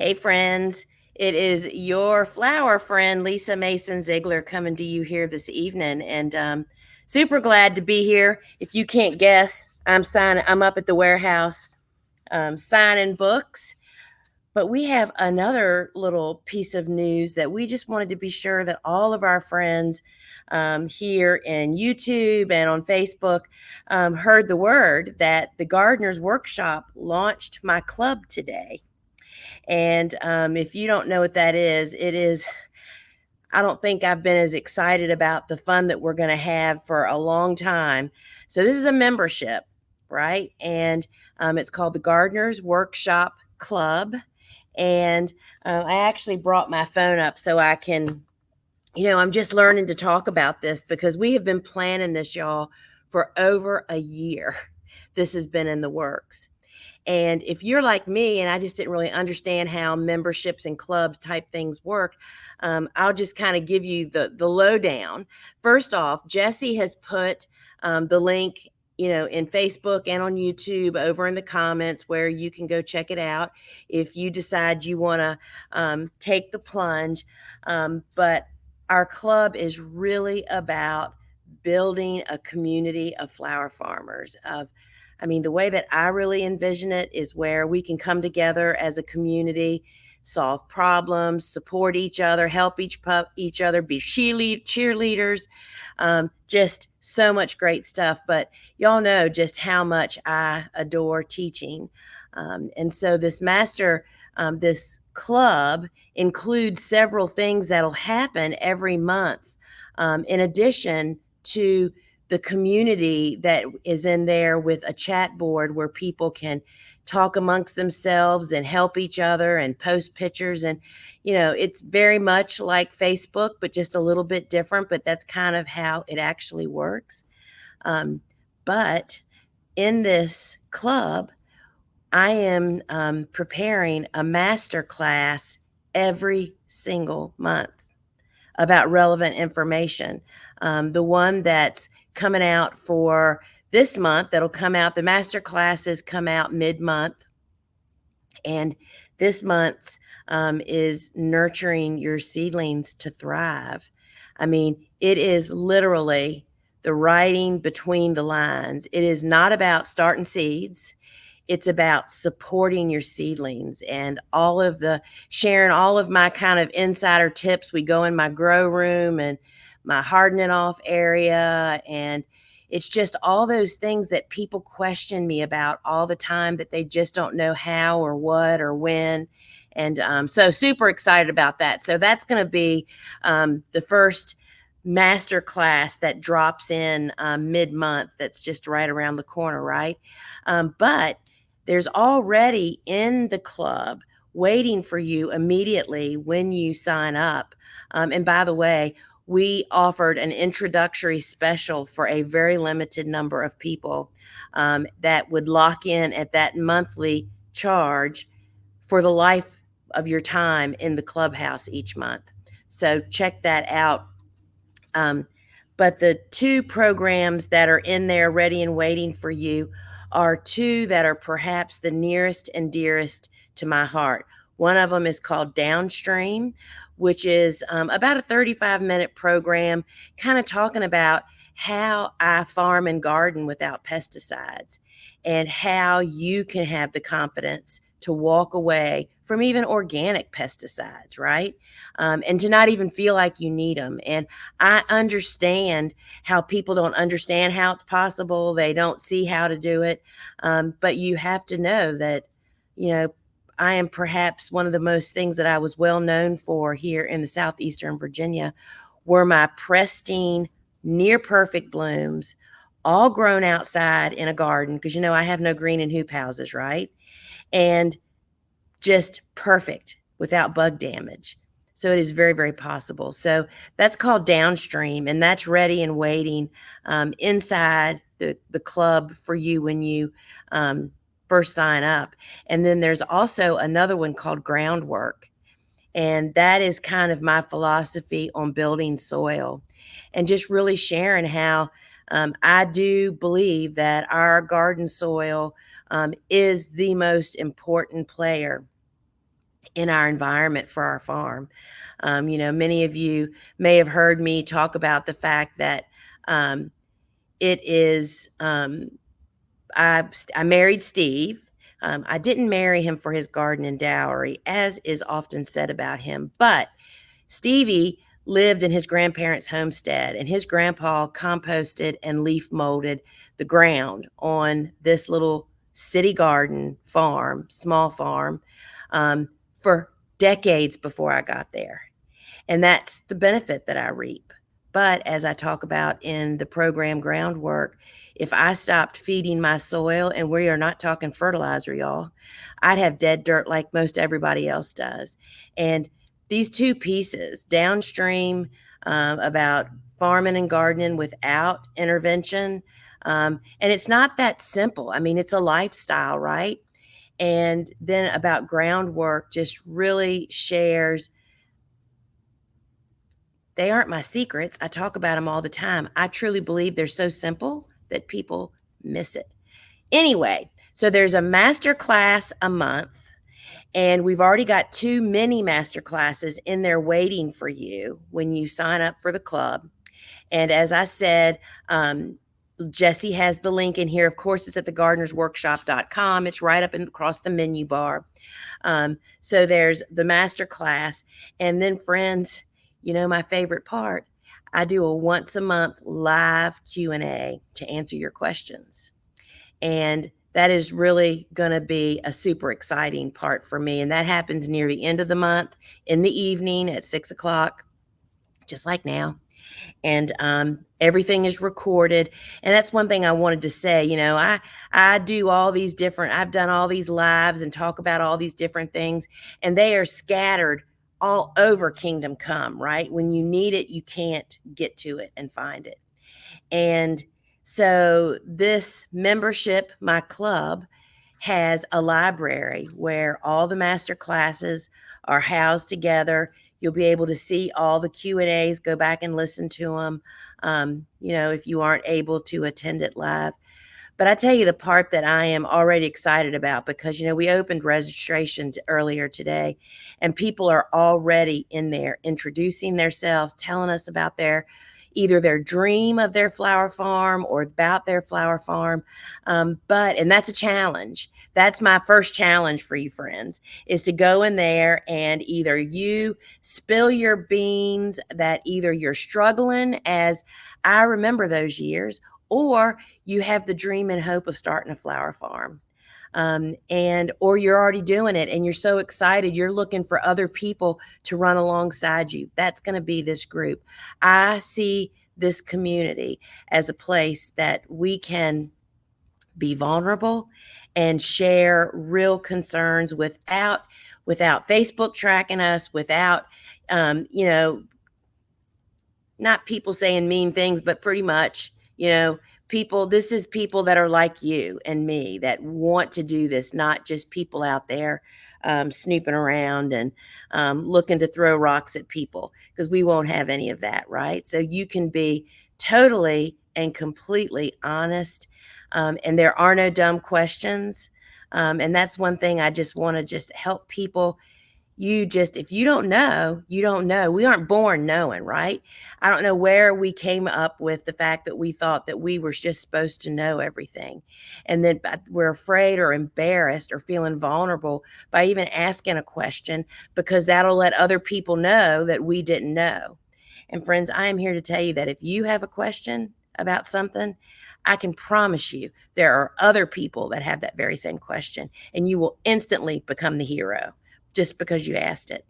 Hey, friends. It is your flower friend, Lisa Mason Ziegler, coming to you here this evening. And super glad to be here. If you can't guess, I'm up at the warehouse signing books. But we have another little piece of news that we just wanted to be sure that all of our friends here in YouTube and on Facebook heard the word that the Gardener's Workshop launched my club today. And if you don't know what that is, I don't think I've been as excited about the fun that we're going to have for a long time. So, this is a membership, right? And it's called the Gardener's Workshop Club. And I actually brought my phone up so I can, I'm just learning to talk about this because we have been planning this, y'all, for over a year. This has been in the works. And if you're like me and I just didn't really understand how memberships and clubs type things work, I'll just kind of give you the lowdown. First off, Jesse has put the link, in Facebook and on YouTube over in the comments where you can go check it out if you decide you want to take the plunge. But our club is really about building a community of flower farmers, the way that I really envision it is where we can come together as a community, solve problems, support each other, help each other, be cheerleaders, just so much great stuff. But y'all know just how much I adore teaching. And so this club includes several things that'll happen every month, in addition to the community that is in there with a chat board where people can talk amongst themselves and help each other and post pictures. And, it's very much like Facebook, but just a little bit different. But that's kind of how it actually works. But in this club, I am preparing a master class every single month about relevant information. The one that's coming out for this month, that'll come out, the master classes come out mid-month. And this month's is nurturing your seedlings to thrive. It is literally the writing between the lines. It is not about starting seeds. It's about supporting your seedlings and sharing all of my kind of insider tips. We go in my grow room and my hardening off area, and it's just all those things that people question me about all the time that they just don't know how or what or when. And so super excited about that. So that's going to be the first master class that drops in mid-month. That's just right around the corner, right? But there's already in the club waiting for you immediately when you sign up. And by the way, we offered an introductory special for a very limited number of people that would lock in at that monthly charge for the life of your time in the clubhouse each month. So check that out. But the two programs that are in there ready and waiting for you are two that are perhaps the nearest and dearest to my heart. One of them is called Downstream, which is about a 35-minute program, kind of talking about how I farm and garden without pesticides and how you can have the confidence to walk away from even organic pesticides, right? And to not even feel like you need them. And I understand how people don't understand how it's possible. They don't see how to do it. But you have to know that, I am perhaps one of the most things that I was well known for here in the southeastern Virginia were my pristine, near perfect blooms, all grown outside in a garden, because I have no green and hoop houses, right? And just perfect without bug damage. So it is very, very possible. So that's called Downstream, and that's ready and waiting inside the club for you when you first sign up. And then there's also another one called Groundwork. And that is kind of my philosophy on building soil and just really sharing how I do believe that our garden soil is the most important player in our environment for our farm. Many of you may have heard me talk about the fact that um, it is I married Steve. I didn't marry him for his garden and dowry, as is often said about him, but Stevie lived in his grandparents' homestead, and his grandpa composted and leaf molded the ground on this little city garden farm, small farm, um, for decades before I got there. And that's the benefit that I reap. But as I talk about in the program groundwork, if I stopped feeding my soil, and we are not talking fertilizer, y'all, I'd have dead dirt like most everybody else does. And these two pieces downstream, about farming and gardening without intervention, and it's not that simple. I mean, it's a lifestyle, right? And then about groundwork just really shares. They aren't my secrets. I talk about them all the time. I truly believe they're so simple that people miss it. Anyway, so there's a master class a month, and we've already got 2 mini master classes in there waiting for you when you sign up for the club. And as I said, Jesse has the link in here. Of course, it's at thegardenersworkshop.com. It's right up across the menu bar. So there's the master class. And then, friends, my favorite part, I do a once a month live Q&A to answer your questions. And that is really going to be a super exciting part for me. And that happens near the end of the month in the evening at 6 o'clock, just like now. And everything is recorded. And that's one thing I wanted to say. I do all these different, I've done all these lives and talk about all these different things, and they are scattered all over Kingdom Come, right? When you need it, you can't get to it and find it. And so this membership, my club, has a library where all the master classes are housed together. You'll be able to see all the Q&As, go back and listen to them, if you aren't able to attend it live. But I tell you the part that I am already excited about, because, we opened registration earlier today, and people are already in there introducing themselves, telling us about either their dream of their flower farm or about their flower farm. And that's a challenge. That's my first challenge for you, friends, is to go in there and either you spill your beans that either you're struggling, as I remember those years, or you have the dream and hope of starting a flower farm. Or you're already doing it and you're so excited, you're looking for other people to run alongside you. That's going to be this group. I see this community as a place that we can be vulnerable and share real concerns without Facebook tracking us, without, not people saying mean things, but pretty much, this is people that are like you and me that want to do this, not just people out there snooping around and looking to throw rocks at people, because we won't have any of that, right? So you can be totally and completely honest, and there are no dumb questions. And that's one thing I just want to just help people. If you don't know, you don't know. We aren't born knowing, right? I don't know where we came up with the fact that we thought that we were just supposed to know everything. And then we're afraid or embarrassed or feeling vulnerable by even asking a question, because that'll let other people know that we didn't know. And friends, I am here to tell you that if you have a question about something, I can promise you there are other people that have that very same question, and you will instantly become the hero just because you asked it.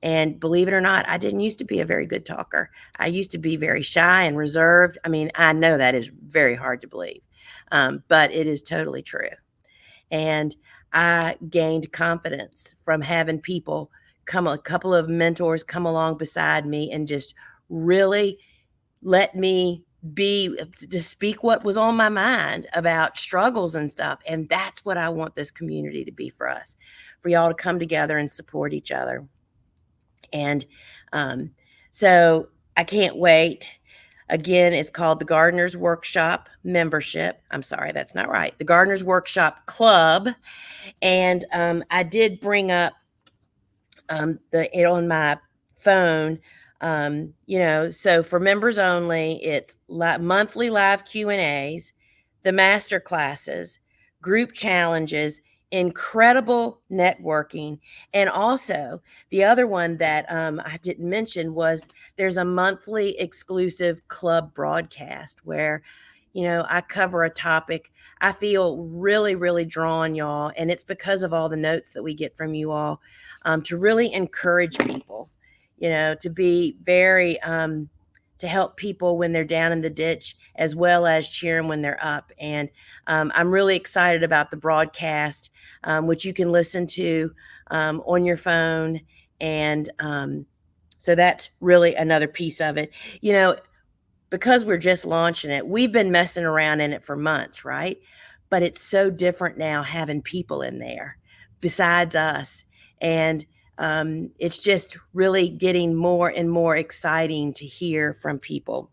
And believe it or not, I didn't used to be a very good talker. I used to be very shy and reserved. I mean, I know that is very hard to believe, but it is totally true. And I gained confidence from having people a couple of mentors come along beside me and just really let me to speak what was on my mind about struggles and stuff. And that's what I want this community to be for us, for y'all to come together and support each other. And so I can't wait. Again, it's called the Gardener's Workshop membership. I'm sorry, that's not right. The Gardener's Workshop Club. And I did bring up on my phone. So for members only, it's monthly live Q&As, the master classes, group challenges, incredible networking, and also the other one that I didn't mention was there's a monthly exclusive club broadcast where I cover a topic I feel really, really drawn, y'all, and it's because of all the notes that we get from you all, to really encourage people, to be very, to help people when they're down in the ditch, as well as cheering when they're up. And I'm really excited about the broadcast, which you can listen to on your phone. And so that's really another piece of it. Because we're just launching it, we've been messing around in it for months, right? But it's so different now having people in there besides us. And it's just really getting more and more exciting to hear from people.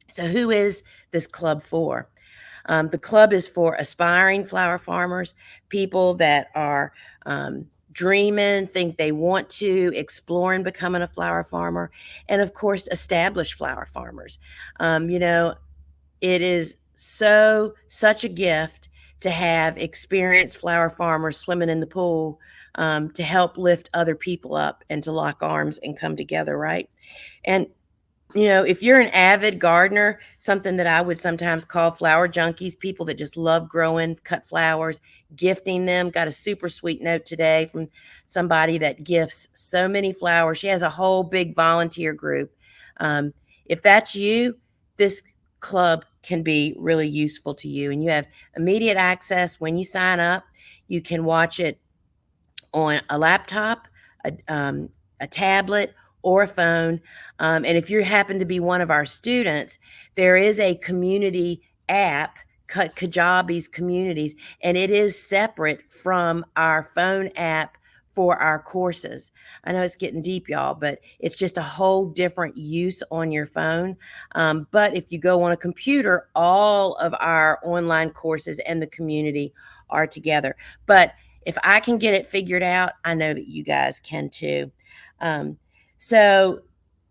So, who is this club for? The club is for aspiring flower farmers, people that are dreaming, think they want to, exploring becoming a flower farmer, and of course, established flower farmers. It is such a gift to have experienced flower farmers swimming in the pool, to help lift other people up and to lock arms and come together, right? And if you're an avid gardener, something that I would sometimes call flower junkies, people that just love growing, cut flowers, gifting them. Got a super sweet note today from somebody that gifts so many flowers. She has a whole big volunteer group. If that's you, this club can be really useful to you. And you have immediate access when you sign up. You can watch it on a laptop, a tablet, or a phone. And if you happen to be one of our students, there is a community app, Kajabi's Communities, and it is separate from our phone app for our courses. I know it's getting deep, y'all, but it's just a whole different use on your phone. But if you go on a computer, all of our online courses and the community are together. But if I can get it figured out, I know that you guys can too. So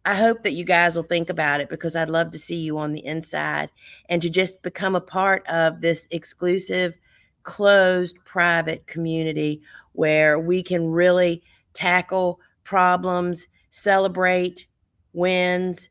I hope that you guys will think about it, because I'd love to see you on the inside and to just become a part of this exclusive, closed, private community where we can really tackle problems, celebrate wins,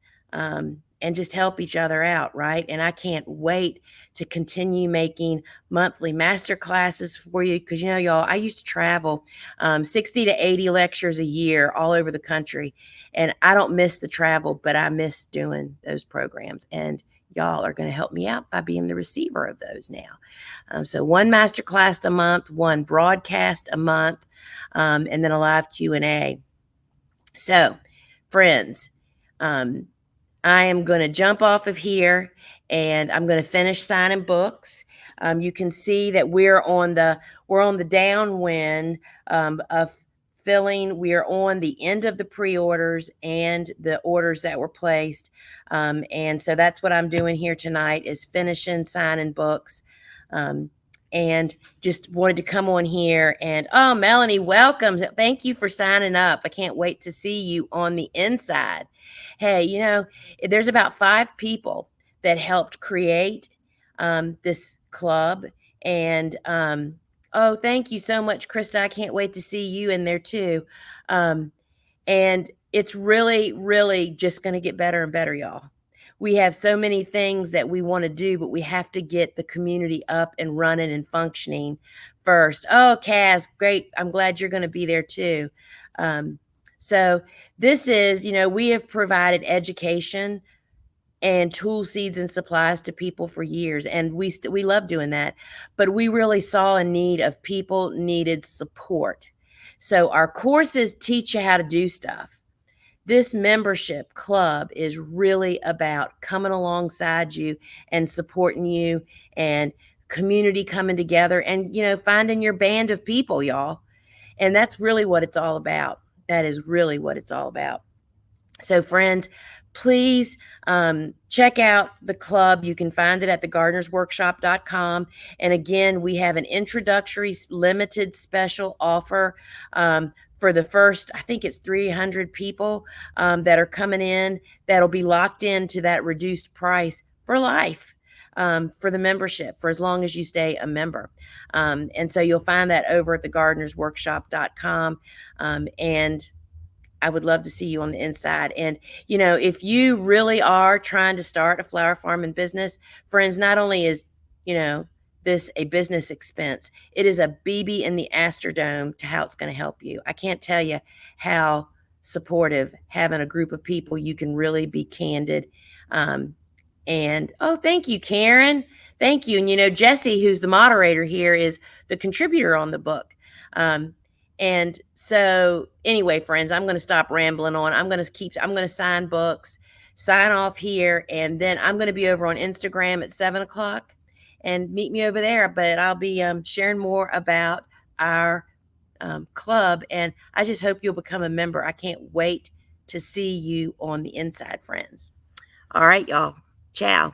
and just help each other out, right? And I can't wait to continue making monthly master classes for you, because y'all, I used to travel 60 to 80 lectures a year all over the country, and I don't miss the travel, but I miss doing those programs. And y'all are going to help me out by being the receiver of those now. So one master class a month, one broadcast a month, and then a live Q&A. So, friends, I am going to jump off of here, and I'm going to finish signing books. You can see that we're on the downwind of filling. We are on the end of the pre-orders and the orders that were placed. And so that's what I'm doing here tonight, is finishing signing books. And just wanted to come on here and, oh, Melanie, welcome. Thank you for signing up. I can't wait to see you on the inside. Hey, there's about 5 people that helped create this club. And oh, thank you so much, Krista. I can't wait to see you in there too. And it's really, really just going to get better and better, y'all. We have so many things that we want to do, but we have to get the community up and running and functioning first. Oh, Kaz, great. I'm glad you're going to be there too. So this is, we have provided education and tool, seeds, and supplies to people for years, and we love doing that. But we really saw a need of people needed support. So our courses teach you how to do stuff. This membership club is really about coming alongside you and supporting you, and community coming together, and finding your band of people, y'all. And that's really what it's all about. That is really what it's all about. So, friends, please check out the club. You can find it at thegardenersworkshop.com. And again, we have an introductory limited special offer for the first, I think it's 300 people that are coming in, that'll be locked into that reduced price for life. For the membership, for as long as you stay a member. And so you'll find that over at thegardenersworkshop.com. And I would love to see you on the inside. And, if you really are trying to start a flower farm and business, friends, not only is, you know, this a business expense, it is a BB in the Astrodome to how it's going to help you. I can't tell you how supportive having a group of people you can really be candid. And oh, thank you, Karen. Thank you. And Jesse, who's the moderator here, is the contributor on the book. And so anyway, friends, I'm going to stop rambling on. I'm going to sign books, sign off here, and then I'm going to be over on Instagram at 7 o'clock, and meet me over there. But I'll be sharing more about our club, and I just hope you'll become a member. I can't wait to see you on the inside, friends. All right, y'all. Ciao.